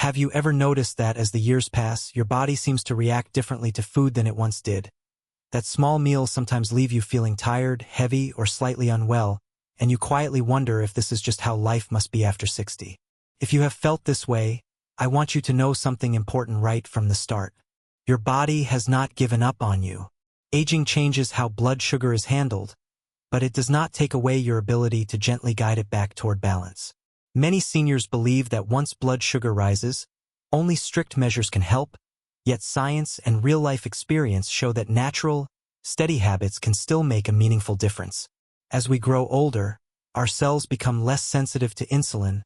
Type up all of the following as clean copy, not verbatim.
Have you ever noticed that as the years pass, your body seems to react differently to food than it once did? That small meals sometimes leave you feeling tired, heavy, or slightly unwell, and you quietly wonder if this is just how life must be after 60. If you have felt this way, I want you to know something important right from the start. Your body has not given up on you. Aging changes how blood sugar is handled, but it does not take away your ability to gently guide it back toward balance. Many seniors believe that once blood sugar rises, only strict measures can help, yet science and real-life experience show that natural, steady habits can still make a meaningful difference. As we grow older, our cells become less sensitive to insulin,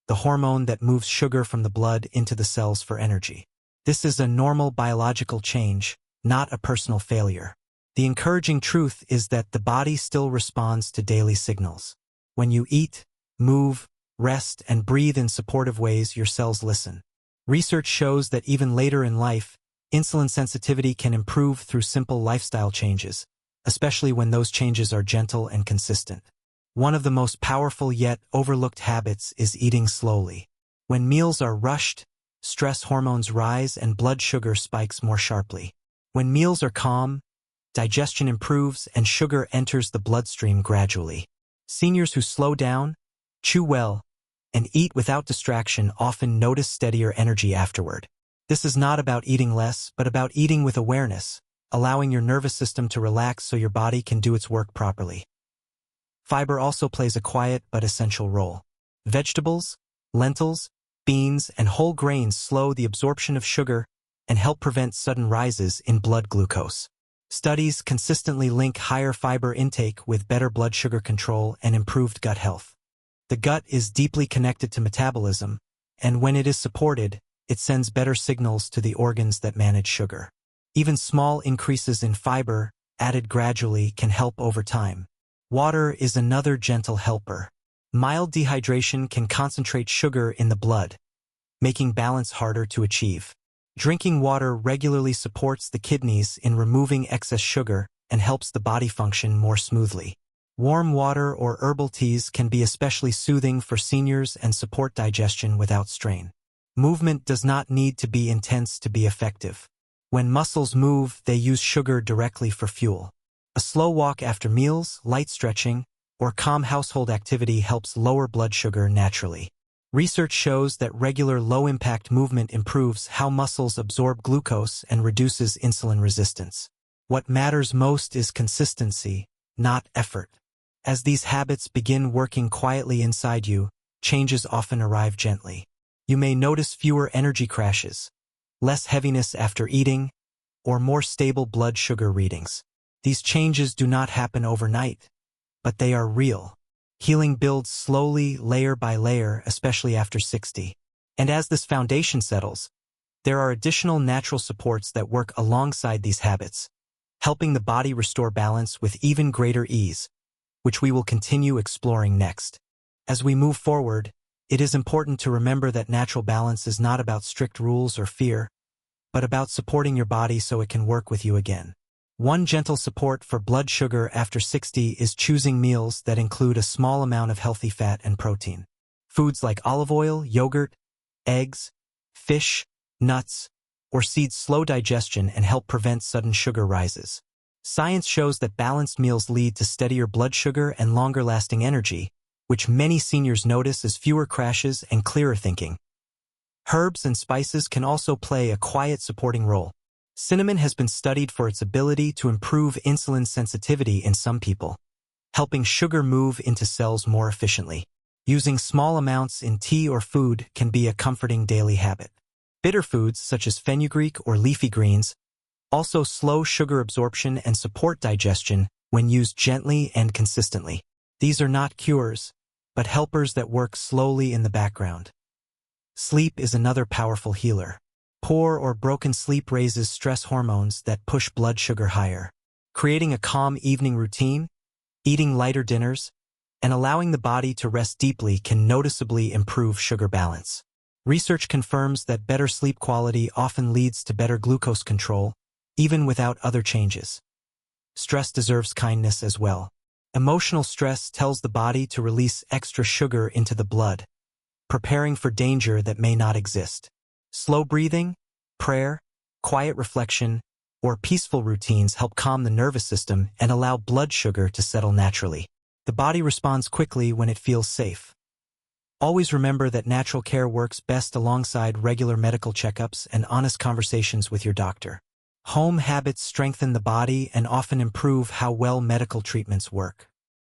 the hormone that moves sugar from the blood into the cells for energy. This is a normal biological change, not a personal failure. The encouraging truth is that the body still responds to daily signals. When you eat, move, rest, and breathe in supportive ways, your cells listen. Research shows that even later in life, insulin sensitivity can improve through simple lifestyle changes, especially when those changes are gentle and consistent. One of the most powerful yet overlooked habits is eating slowly. When meals are rushed, stress hormones rise and blood sugar spikes more sharply. When meals are calm, digestion improves and sugar enters the bloodstream gradually. Seniors who slow down, chew well, and eat without distraction often notice steadier energy afterward. This is not about eating less, but about eating with awareness, allowing your nervous system to relax so your body can do its work properly. Fiber also plays a quiet but essential role. Vegetables, lentils, beans, and whole grains slow the absorption of sugar and help prevent sudden rises in blood glucose. Studies consistently link higher fiber intake with better blood sugar control and improved gut health. The gut is deeply connected to metabolism, and when it is supported, it sends better signals to the organs that manage sugar. Even small increases in fiber, added gradually, can help over time. Water is another gentle helper. Mild dehydration can concentrate sugar in the blood, making balance harder to achieve. Drinking water regularly supports the kidneys in removing excess sugar and helps the body function more smoothly. Warm water or herbal teas can be especially soothing for seniors and support digestion without strain. Movement does not need to be intense to be effective. When muscles move, they use sugar directly for fuel. A slow walk after meals, light stretching, or calm household activity helps lower blood sugar naturally. Research shows that regular low-impact movement improves how muscles absorb glucose and reduces insulin resistance. What matters most is consistency, not effort. As these habits begin working quietly inside you, changes often arrive gently. You may notice fewer energy crashes, less heaviness after eating, or more stable blood sugar readings. These changes do not happen overnight, but they are real. Healing builds slowly, layer by layer, especially after 60. And as this foundation settles, there are additional natural supports that work alongside these habits, helping the body restore balance with even greater ease, which we will continue exploring next. As we move forward, it is important to remember that natural balance is not about strict rules or fear, but about supporting your body so it can work with you again. One gentle support for blood sugar after 60 is choosing meals that include a small amount of healthy fat and protein. Foods like olive oil, yogurt, eggs, fish, nuts, or seeds slow digestion and help prevent sudden sugar rises. Science shows that balanced meals lead to steadier blood sugar and longer-lasting energy, which many seniors notice as fewer crashes and clearer thinking. Herbs and spices can also play a quiet supporting role. Cinnamon has been studied for its ability to improve insulin sensitivity in some people, helping sugar move into cells more efficiently. Using small amounts in tea or food can be a comforting daily habit. Bitter foods, such as fenugreek or leafy greens, also slow sugar absorption and support digestion when used gently and consistently. These are not cures, but helpers that work slowly in the background. Sleep is another powerful healer. Poor or broken sleep raises stress hormones that push blood sugar higher. Creating a calm evening routine, eating lighter dinners, and allowing the body to rest deeply can noticeably improve sugar balance. Research confirms that better sleep quality often leads to better glucose control, even without other changes. Stress deserves kindness as well. Emotional stress tells the body to release extra sugar into the blood, preparing for danger that may not exist. Slow breathing, prayer, quiet reflection, or peaceful routines help calm the nervous system and allow blood sugar to settle naturally. The body responds quickly when it feels safe. Always remember that natural care works best alongside regular medical checkups and honest conversations with your doctor. Home habits strengthen the body and often improve how well medical treatments work.